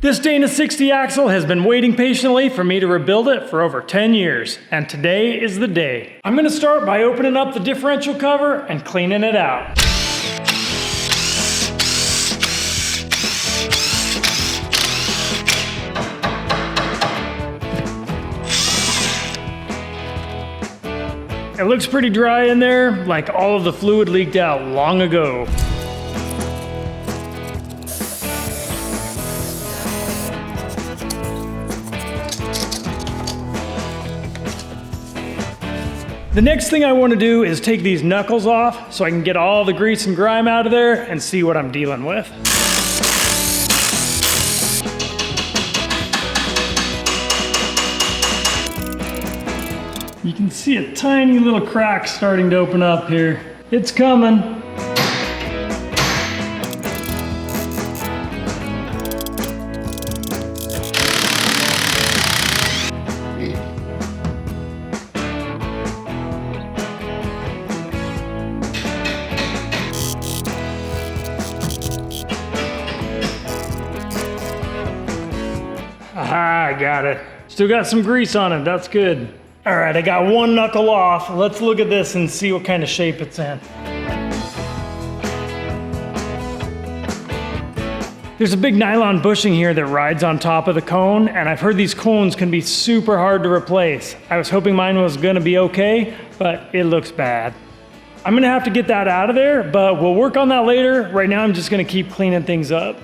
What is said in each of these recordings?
This Dana 60 axle has been waiting patiently for me to rebuild it for over 10 years, and today is the day. I'm gonna start by opening up the differential cover and cleaning it out. It looks pretty dry in there, like all of the fluid leaked out long ago. The next thing I want to do is take these knuckles off so I can get all the grease and grime out of there and see what I'm dealing with. You can see a tiny little crack starting to open up here. It's coming. Aha, I got it. Still got some grease on it, that's good. All right, I got one knuckle off. Let's look at this and see what kind of shape it's in. There's a big nylon bushing here that rides on top of the cone, and I've heard these cones can be super hard to replace. I was hoping mine was gonna be okay, but it looks bad. I'm gonna have to get that out of there, but we'll work on that later. Right now, I'm just gonna keep cleaning things up.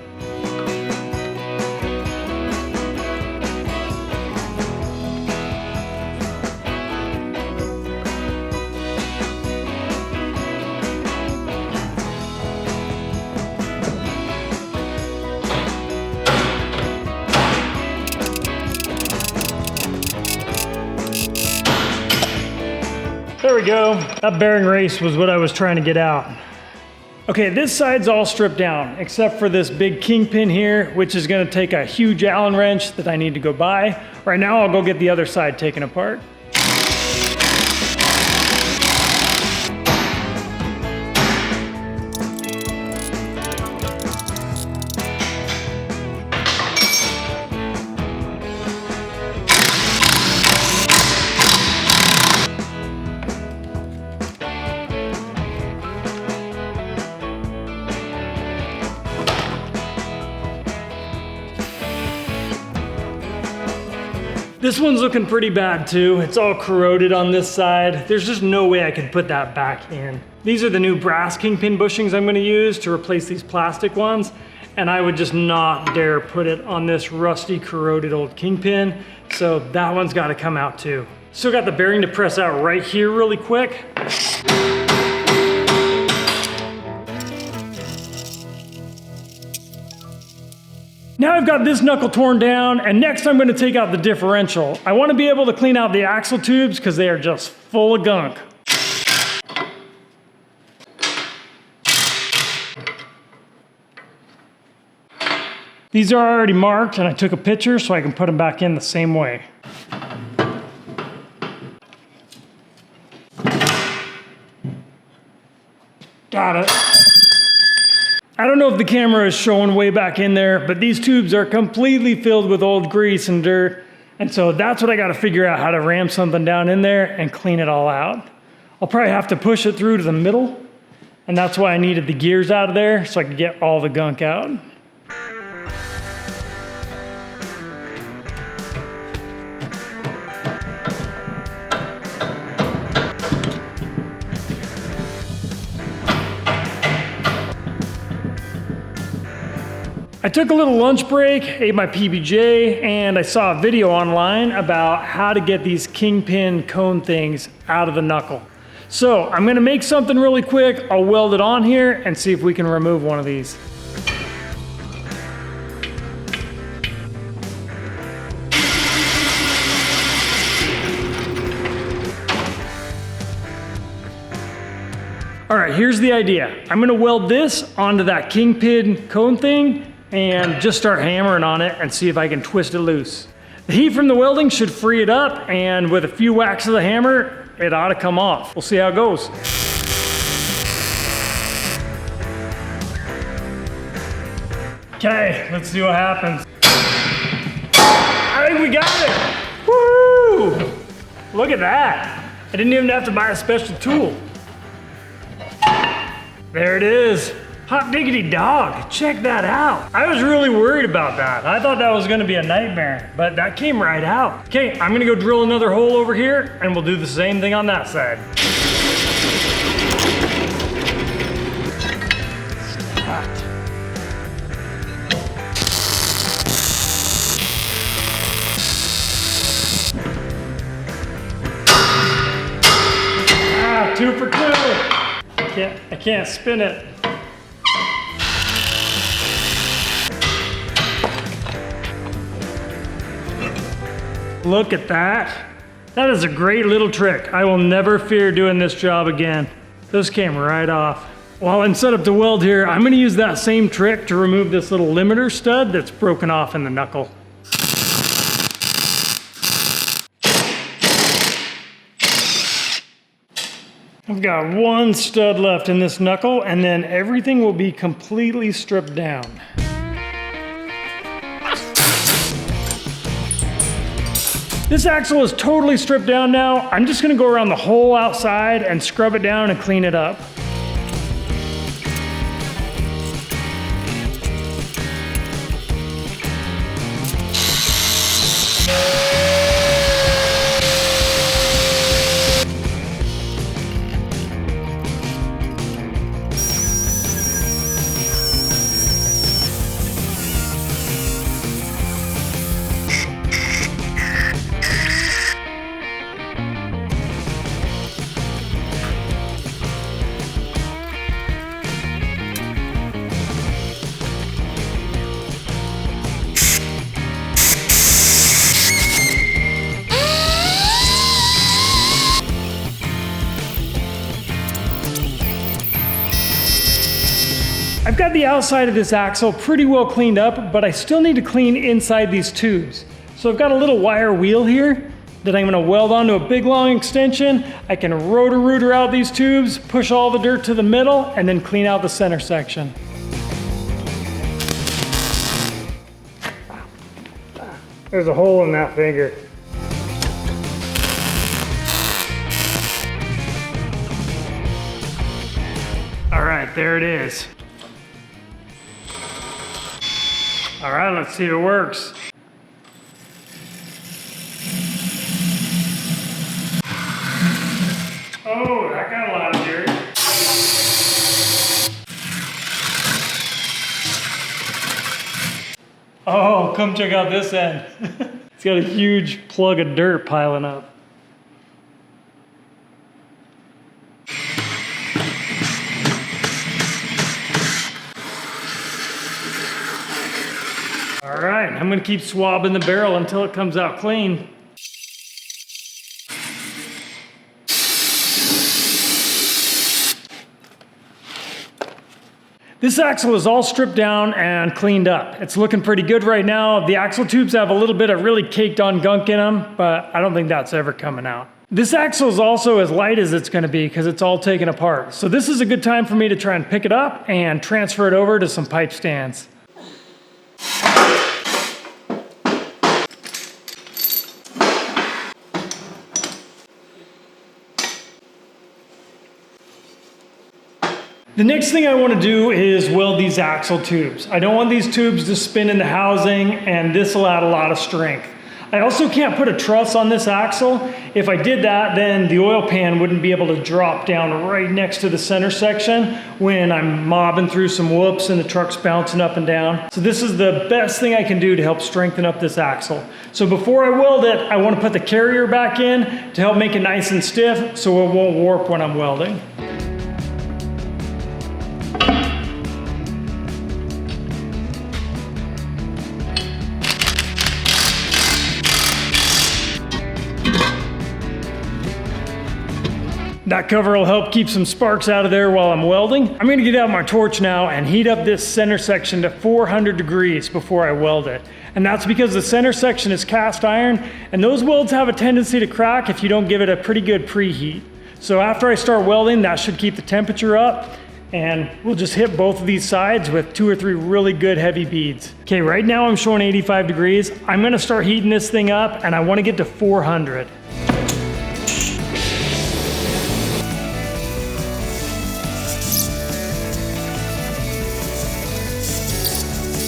There we go. That bearing race was what I was trying to get out. Okay, this side's all stripped down, except for this big kingpin here, which is gonna take a huge Allen wrench that I need to go buy. Right now, I'll go get the other side taken apart. This one's looking pretty bad too. It's all corroded on this side. There's just no way I could put that back in. These are the new brass kingpin bushings I'm gonna use to replace these plastic ones, and I would just not dare put it on this rusty, corroded old kingpin, so that one's gotta come out too. Still got the bearing to press out right here really quick. Now I've got this knuckle torn down, and next I'm gonna take out the differential. I wanna be able to clean out the axle tubes because they are just full of gunk. These are already marked, and I took a picture so I can put them back in the same way. Got it. I don't know if the camera is showing way back in there, but these tubes are completely filled with old grease and dirt. And so that's what I gotta figure out, how to ram something down in there and clean it all out. I'll probably have to push it through to the middle. And that's why I needed the gears out of there so I could get all the gunk out. I took a little lunch break, ate my PBJ, and I saw a video online about how to get these kingpin cone things out of the knuckle. So I'm gonna make something really quick. I'll weld it on here and see if we can remove one of these. All right, here's the idea. I'm gonna weld this onto that kingpin cone thing and just start hammering on it and see if I can twist it loose. The heat from the welding should free it up, and with a few whacks of the hammer, it ought to come off. We'll see how it goes. Okay, let's see what happens. I think we got it. Woo! Look at that. I didn't even have to buy a special tool. There it is. Hot diggity dog, check that out. I was really worried about that. I thought that was gonna be a nightmare, but that came right out. Okay, I'm gonna go drill another hole over here and we'll do the same thing on that side. Ah, 2 for 2. I can't spin it. Look at that. That is a great little trick. I will never fear doing this job again. Those came right off. While I'm set up to weld here, I'm gonna use that same trick to remove this little limiter stud that's broken off in the knuckle. I've got 1 stud left in this knuckle, and then everything will be completely stripped down. This axle is totally stripped down now. I'm just gonna go around the whole outside and scrub it down and clean it up. I've got the outside of this axle pretty well cleaned up, but I still need to clean inside these tubes. So I've got a little wire wheel here that I'm gonna weld onto a big long extension. I can rotor out these tubes, push all the dirt to the middle, and then clean out the center section. There's a hole in that finger. All right, there it is. All right, let's see if it works. Oh, that got a lot of dirt. Oh, come check out this end. It's got a huge plug of dirt piling up. All right, I'm gonna keep swabbing the barrel until it comes out clean. This axle is all stripped down and cleaned up. It's looking pretty good right now. The axle tubes have a little bit of really caked on gunk in them, but I don't think that's ever coming out. This axle is also as light as it's gonna be because it's all taken apart. So this is a good time for me to try and pick it up and transfer it over to some pipe stands. The next thing I want to do is weld these axle tubes. I don't want these tubes to spin in the housing, and this will add a lot of strength. I also can't put a truss on this axle. If I did that, then the oil pan wouldn't be able to drop down right next to the center section when I'm mobbing through some whoops and the truck's bouncing up and down. So this is the best thing I can do to help strengthen up this axle. So before I weld it, I want to put the carrier back in to help make it nice and stiff so it won't warp when I'm welding. That cover will help keep some sparks out of there while I'm welding. I'm gonna get out my torch now and heat up this center section to 400 degrees before I weld it. And that's because the center section is cast iron, and those welds have a tendency to crack if you don't give it a pretty good preheat. So after I start welding, that should keep the temperature up. And we'll just hit both of these sides with 2 or 3 really good heavy beads. Okay, right now I'm showing 85 degrees. I'm gonna start heating this thing up and I wanna get to 400.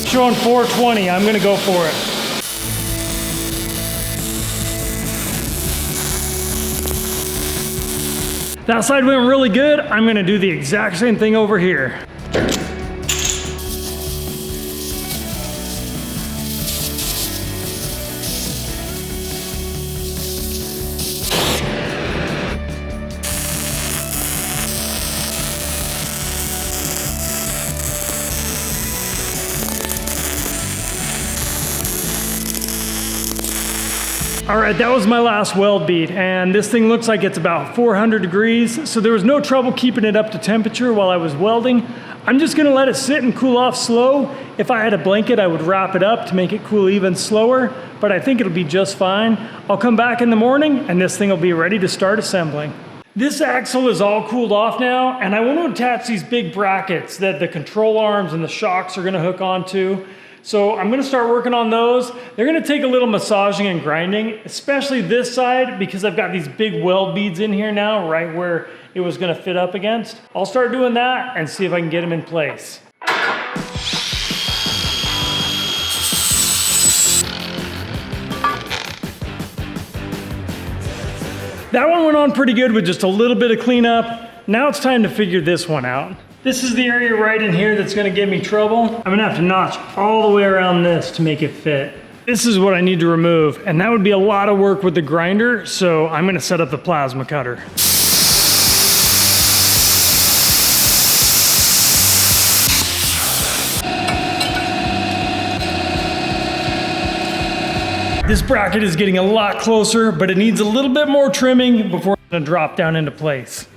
Showing 420, I'm gonna go for it. That side went really good. I'm gonna do the exact same thing over here. All right, that was my last weld bead, and this thing looks like it's about 400 degrees, so there was no trouble keeping it up to temperature while I was welding. I'm just gonna let it sit and cool off slow. If I had a blanket, I would wrap it up to make it cool even slower, but I think it'll be just fine. I'll come back in the morning, and this thing will be ready to start assembling. This axle is all cooled off now, and I want to attach these big brackets that the control arms and the shocks are gonna hook onto. So I'm gonna start working on those. They're gonna take a little massaging and grinding, especially this side, because I've got these big weld beads in here now, right where it was gonna fit up against. I'll start doing that and see if I can get them in place. That one went on pretty good with just a little bit of cleanup. Now it's time to figure this one out. This is the area right in here that's gonna give me trouble. I'm gonna have to notch all the way around this to make it fit. This is what I need to remove, and that would be a lot of work with the grinder, so I'm gonna set up the plasma cutter. This bracket is getting a lot closer, but it needs a little bit more trimming before it's gonna drop down into place.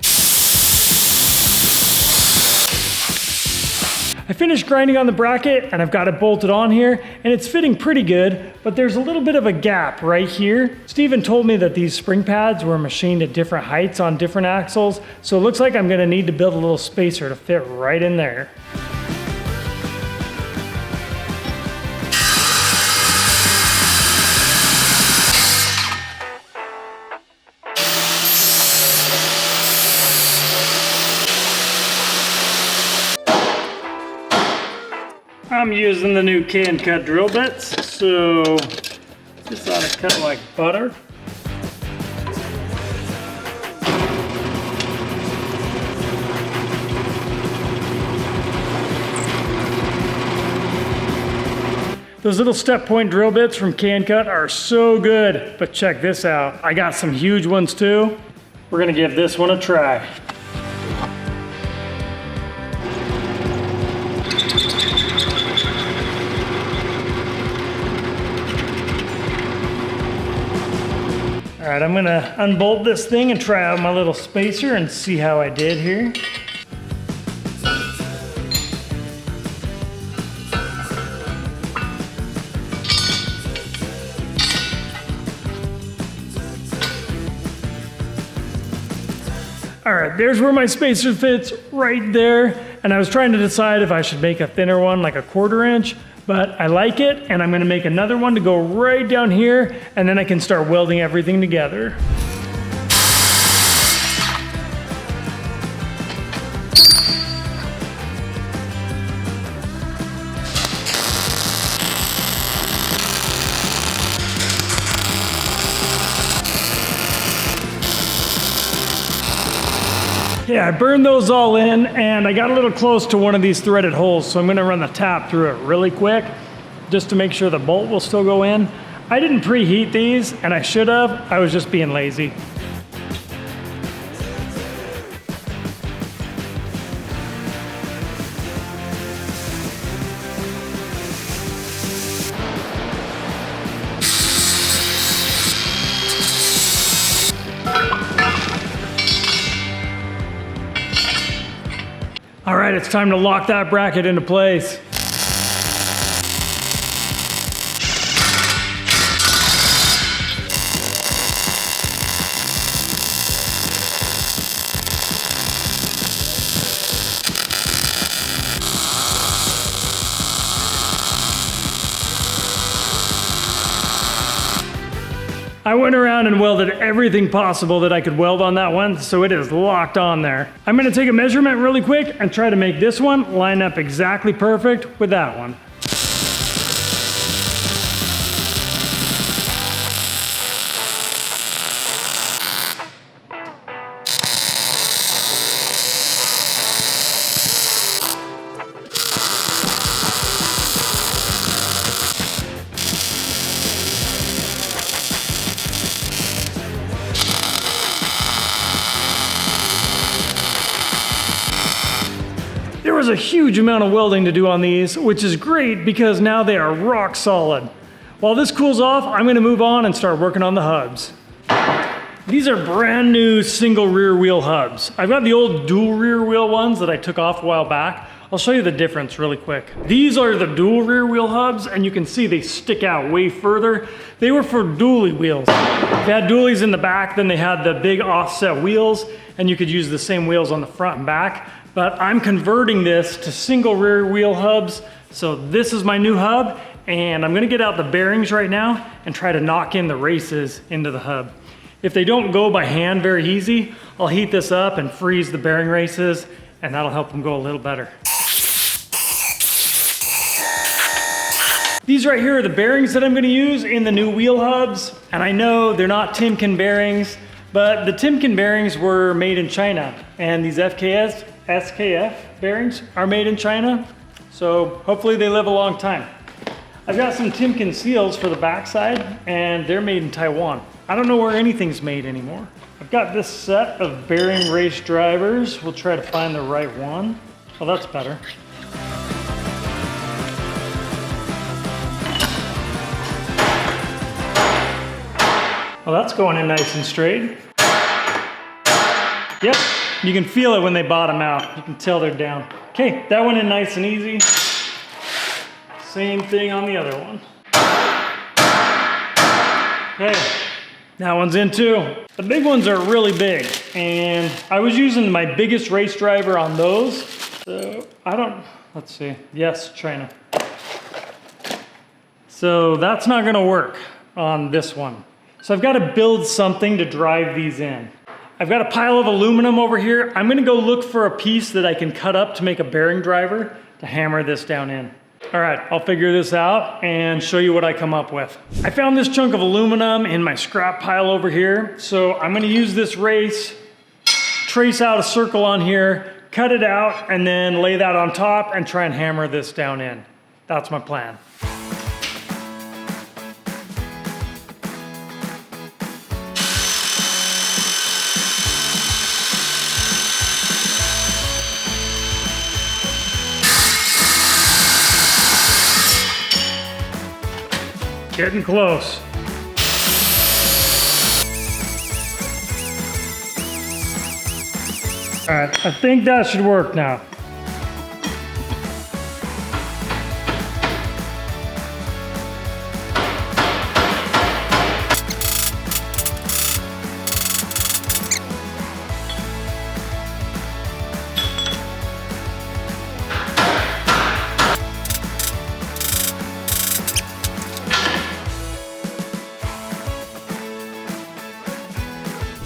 I finished grinding on the bracket and I've got it bolted on here and it's fitting pretty good, but there's a little bit of a gap right here. Steven told me that these spring pads were machined at different heights on different axles, so it looks like I'm gonna need to build a little spacer to fit right in there. I'm using the new can cut drill bits, so this ought to cut like butter. Those little step point drill bits from Can Cut are so good, but check this out. I got some huge ones too. We're gonna give this one a try. All right, I'm gonna unbolt this thing and try out my little spacer and see how I did here. All right, there's where my spacer fits right there. And I was trying to decide if I should make a thinner one, like a 1/4 inch, but I like it. And I'm gonna make another one to go right down here, and then I can start welding everything together. Yeah, I burned those all in and I got a little close to one of these threaded holes, so I'm gonna run the tap through it really quick just to make sure the bolt will still go in. I didn't preheat these and I should have, I was just being lazy. All right, it's time to lock that bracket into place. I went around and welded everything possible that I could weld on that one, so it is locked on there. I'm gonna take a measurement really quick and try to make this one line up exactly perfect with that one. There was a huge amount of welding to do on these, which is great because now they are rock solid. While this cools off, I'm gonna move on and start working on the hubs. These are brand new single rear wheel hubs. I've got the old dual rear wheel ones that I took off a while back. I'll show you the difference really quick. These are the dual rear wheel hubs, and you can see they stick out way further. They were for dually wheels. They had dualies in the back, then they had the big offset wheels, and you could use the same wheels on the front and back. But I'm converting this to single rear wheel hubs. So this is my new hub, and I'm gonna get out the bearings right now and try to knock in the races into the hub. If they don't go by hand very easy, I'll heat this up and freeze the bearing races, and that'll help them go a little better. These right here are the bearings that I'm gonna use in the new wheel hubs. And I know they're not Timken bearings, but the Timken bearings were made in China, and these SKF bearings are made in China, so hopefully they live a long time. I've got some Timken seals for the backside, and they're made in Taiwan. I don't know where anything's made anymore. I've got this set of bearing race drivers. We'll try to find the right one. Oh, that's better. Well, that's going in nice and straight. Yep. You can feel it when they bottom out. You can tell they're down. Okay, that went in nice and easy. Same thing on the other one. Okay, that one's in too. The big ones are really big, and I was using my biggest race driver on those. So let's see. Yes, China. So that's not gonna work on this one. So I've got to build something to drive these in. I've got a pile of aluminum over here. I'm gonna go look for a piece that I can cut up to make a bearing driver to hammer this down in. All right, I'll figure this out and show you what I come up with. I found this chunk of aluminum in my scrap pile over here. So I'm gonna use this race, trace out a circle on here, cut it out, and then lay that on top and try and hammer this down in. That's my plan. Getting close. All right, I think that should work now.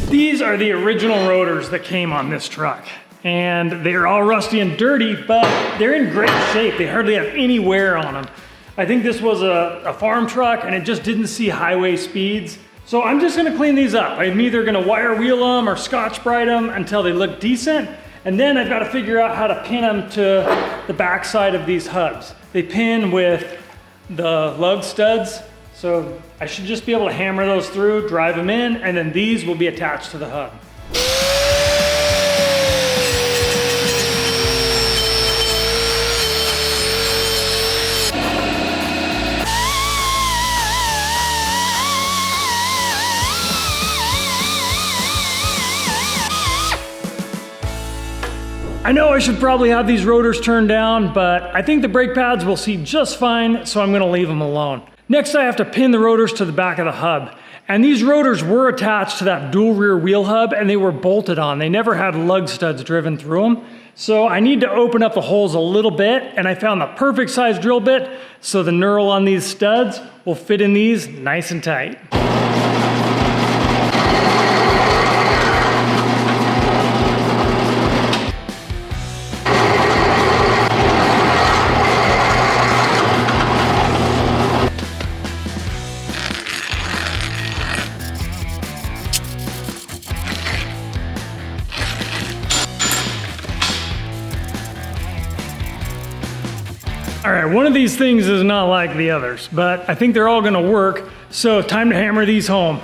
These are the original rotors that came on this truck. And they're all rusty and dirty, but they're in great shape. They hardly have any wear on them. I think this was a farm truck and it just didn't see highway speeds. So I'm just gonna clean these up. I'm either gonna wire wheel them or Scotch-Brite them until they look decent. And then I've got to figure out how to pin them to the backside of these hubs. They pin with the lug studs. So I should just be able to hammer those through, drive them in, and then these will be attached to the hub. I know I should probably have these rotors turned down, but I think the brake pads will see just fine, so I'm gonna leave them alone. Next, I have to pin the rotors to the back of the hub. And these rotors were attached to that dual rear wheel hub and they were bolted on. They never had lug studs driven through them. So I need to open up the holes a little bit, and I found the perfect size drill bit so the knurl on these studs will fit in these nice and tight. one of these things is not like the others, but I think they're all gonna work, so time to hammer these home.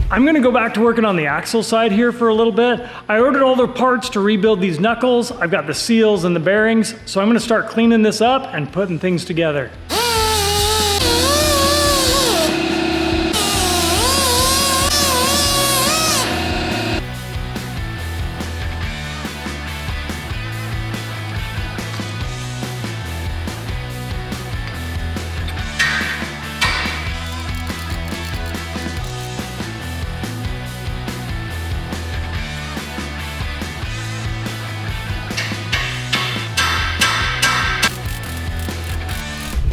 I'm gonna go back to working on the axle side here for a little bit. I ordered all the parts to rebuild these knuckles. I've got the seals and the bearings, so I'm gonna start cleaning this up and putting things together.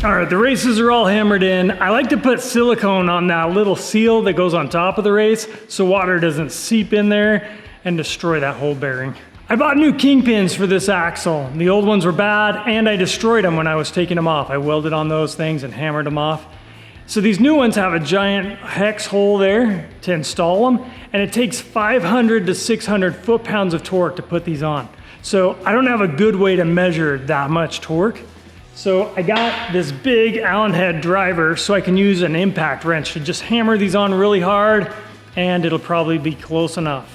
All right, the races are all hammered in. I like to put silicone on that little seal that goes on top of the race so water doesn't seep in there and destroy that whole bearing. I bought new kingpins for this axle. The old ones were bad and I destroyed them when I was taking them off. I welded on those things and hammered them off. So these new ones have a giant hex hole there to install them, and it takes 500 to 600 foot-pounds of torque to put these on. So I don't have a good way to measure that much torque. So I got this big Allen head driver so I can use an impact wrench to just hammer these on really hard, and it'll probably be close enough.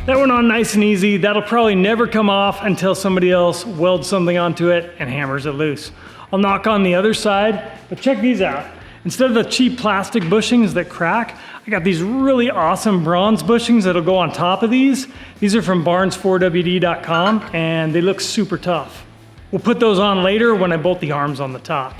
That went on nice and easy. That'll probably never come off until somebody else welds something onto it and hammers it loose. I'll knock on the other side, but check these out. Instead of the cheap plastic bushings that crack, I got these really awesome bronze bushings that'll go on top of these. These are from barnes4wd.com and they look super tough. We'll put those on later when I bolt the arms on the top.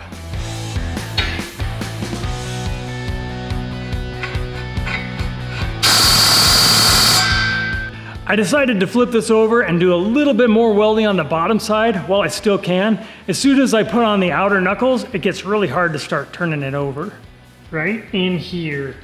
I decided to flip this over and do a little bit more welding on the bottom side while I still can. As soon as I put on the outer knuckles, it gets really hard to start turning it over. Right in here.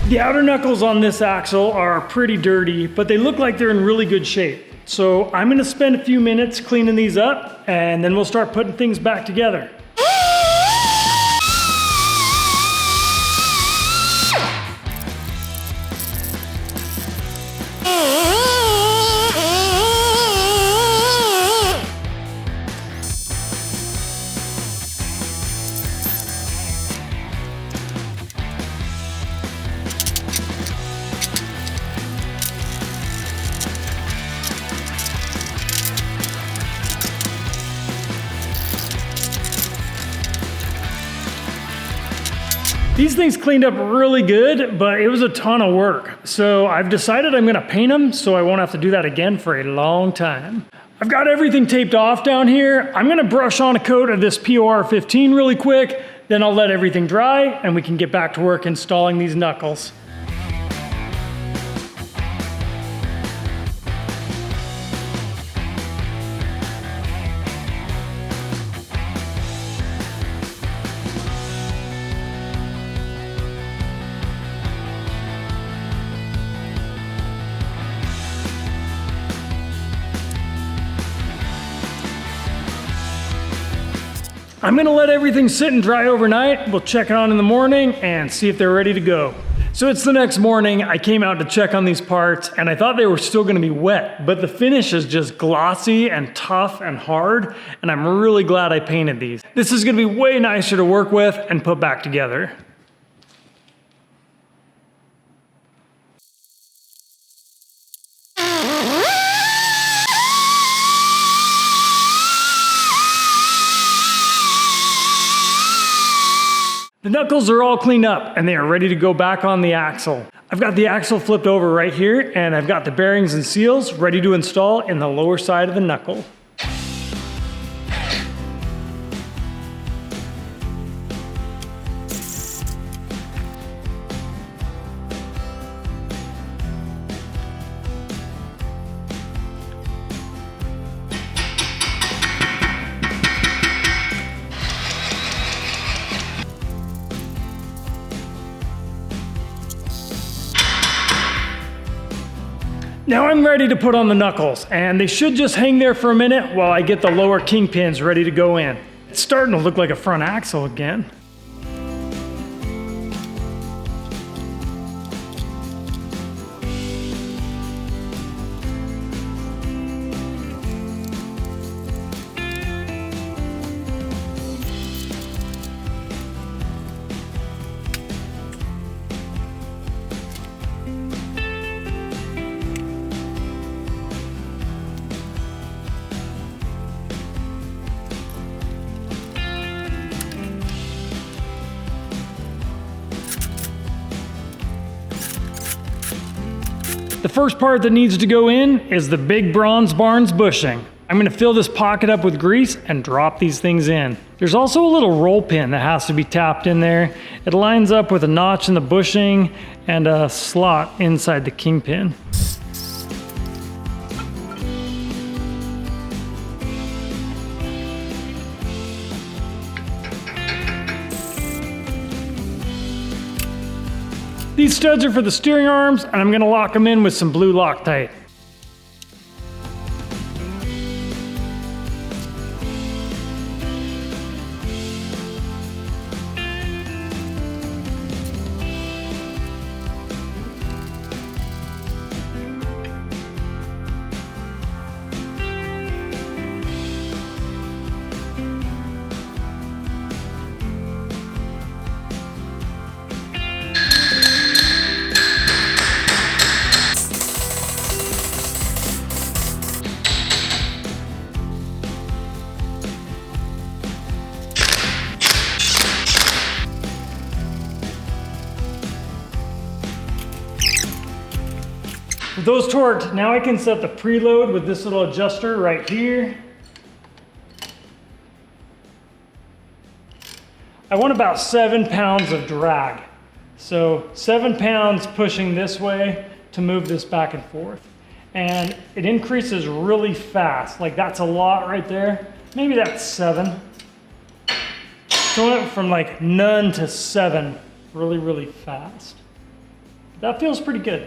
The outer knuckles on this axle are pretty dirty, but they look like they're in really good shape. So I'm gonna spend a few minutes cleaning these up and then we'll start putting things back together. These things cleaned up really good, but it was a ton of work. So I've decided I'm gonna paint them so I won't have to do that again for a long time. I've got everything taped off down here. I'm gonna brush on a coat of this POR 15 really quick, then I'll let everything dry and we can get back to work installing these knuckles. I'm gonna let everything sit and dry overnight. We'll check it on in the morning and see if they're ready to go. So it's the next morning. I came out to check on these parts and I thought they were still gonna be wet, but the finish is just glossy and tough and hard, and I'm really glad I painted these. This is gonna be way nicer to work with and put back together. The knuckles are all cleaned up and they are ready to go back on the axle. I've got the axle flipped over right here, and I've got the bearings and seals ready to install in the lower side of the knuckle. Now I'm ready to put on the knuckles, and they should just hang there for a minute while I get the lower kingpins ready to go in. It's starting to look like a front axle again. The first part that needs to go in is the big bronze barns bushing. I'm going to fill this pocket up with grease and drop these things in. There's also a little roll pin that has to be tapped in there. It lines up with a notch in the bushing and a slot inside the kingpin. These studs are for the steering arms, and I'm going to lock them in with some blue Loctite. With those torqued, now I can set the preload with this little adjuster right here. I want about 7 pounds of drag. So 7 pounds pushing this way to move this back and forth. And it increases really fast. Like that's a lot right there. Maybe that's 7. So it went from like none to 7 really, really fast. That feels pretty good.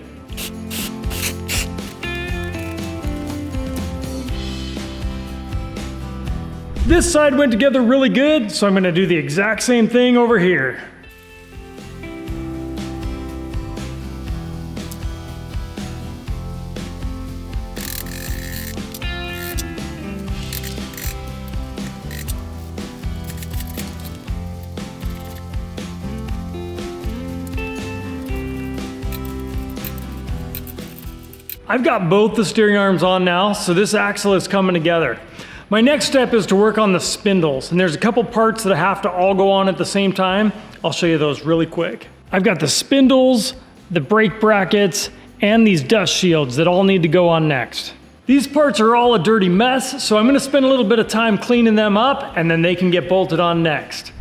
This side went together really good, so I'm going to do the exact same thing over here. I've got both the steering arms on now, so this axle is coming together. My next step is to work on the spindles, and there's a couple parts that have to all go on at the same time. I'll show you those really quick. I've got the spindles, the brake brackets, and these dust shields that all need to go on next. These parts are all a dirty mess, so I'm going to spend a little bit of time cleaning them up, and then they can get bolted on next.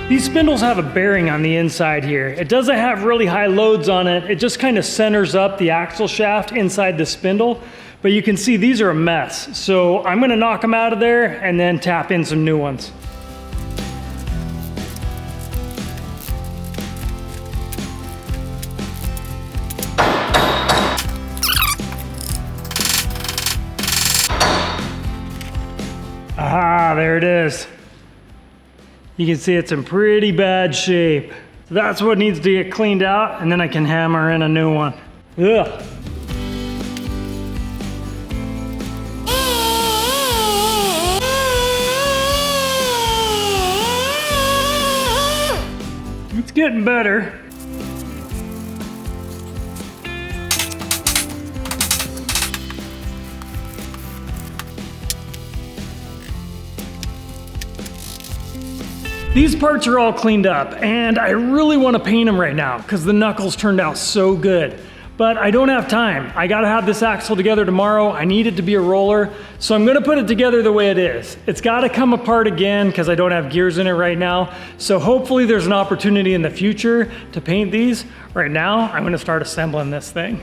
These spindles have a bearing on the inside here. It doesn't have really high loads on it. It just kind of centers up the axle shaft inside the spindle. But you can see these are a mess. So I'm gonna knock them out of there and then tap in some new ones. Aha, there it is. You can see it's in pretty bad shape. So that's what needs to get cleaned out, and then I can hammer in a new one. Ugh. getting better. These parts are all cleaned up, and I really want to paint them right now because the knuckles turned out so good. But I don't have time. I gotta have this axle together tomorrow. I need it to be a roller, so I'm gonna put it together the way it is. It's gotta come apart again because I don't have gears in it right now. So hopefully there's an opportunity in the future to paint these. Right now, I'm gonna start assembling this thing.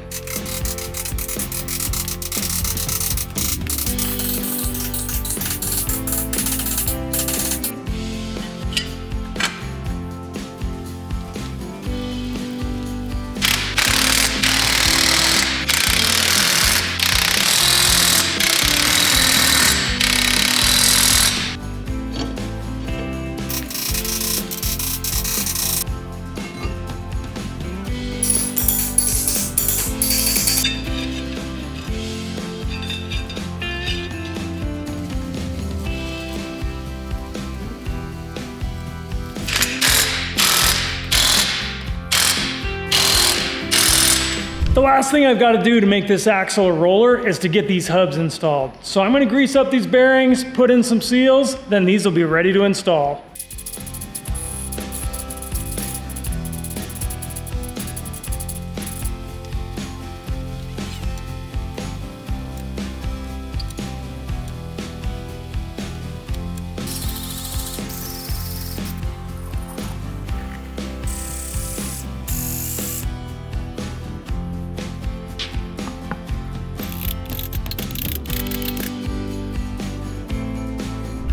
The last thing I've got to do to make this axle a roller is to get these hubs installed. So I'm going to grease up these bearings, put in some seals, then these will be ready to install.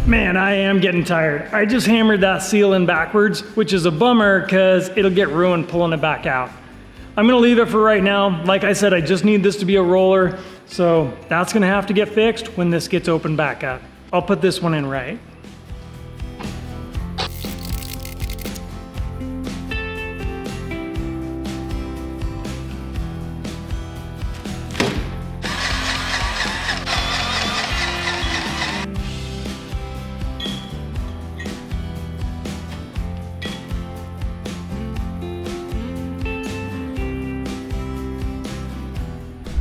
Man, I am getting tired. I just hammered that seal in backwards, which is a bummer because it'll get ruined pulling it back out. I'm gonna leave it for right now. Like I said, I just need this to be a roller, so that's gonna have to get fixed when this gets opened back up. I'll put this one in right.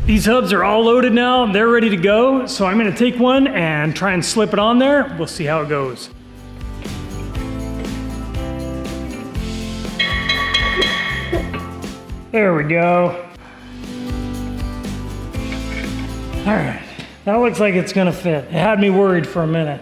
These hubs are all loaded now, they're ready to go, so I'm gonna take one and try and slip it on there. We'll see how it goes. There we go. All right, that looks like it's gonna fit. It had me worried for a minute.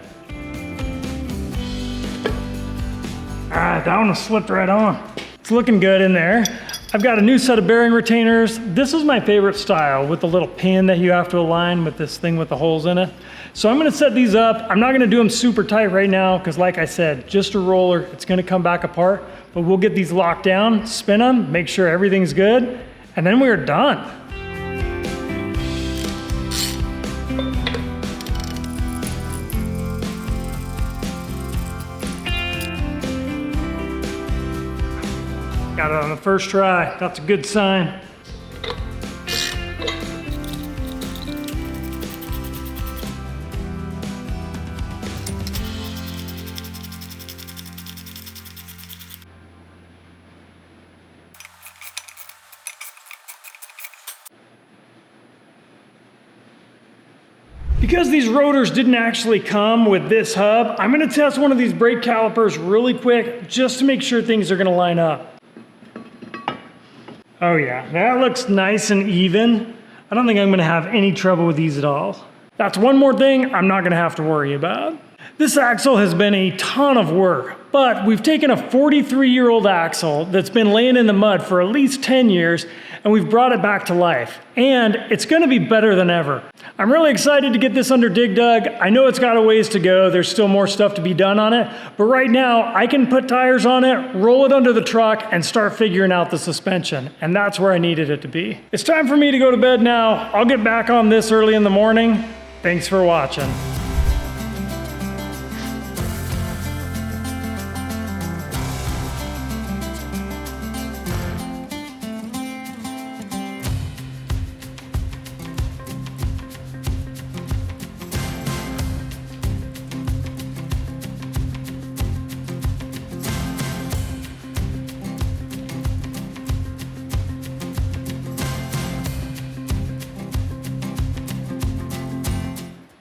All right, that one slipped right on. It's looking good in there. I've got a new set of bearing retainers. This is my favorite style with the little pin that you have to align with this thing with the holes in it. So I'm gonna set these up. I'm not gonna do them super tight right now because like I said, just a roller, it's gonna come back apart, but we'll get these locked down, spin them, make sure everything's good, and then we're done. Got it on the first try. That's a good sign. Because these rotors didn't actually come with this hub, I'm gonna test one of these brake calipers really quick just to make sure things are gonna line up. Oh yeah, that looks nice and even. I don't think I'm gonna have any trouble with these at all. That's one more thing I'm not gonna have to worry about. This axle has been a ton of work, but we've taken a 43-year-old axle that's been laying in the mud for at least 10 years, and we've brought it back to life. And it's gonna be better than ever. I'm really excited to get this under dig dug. I know it's got a ways to go. There's still more stuff to be done on it, but right now I can put tires on it, roll it under the truck, and start figuring out the suspension. And that's where I needed it to be. It's time for me to go to bed now. I'll get back on this early in the morning. Thanks for watching.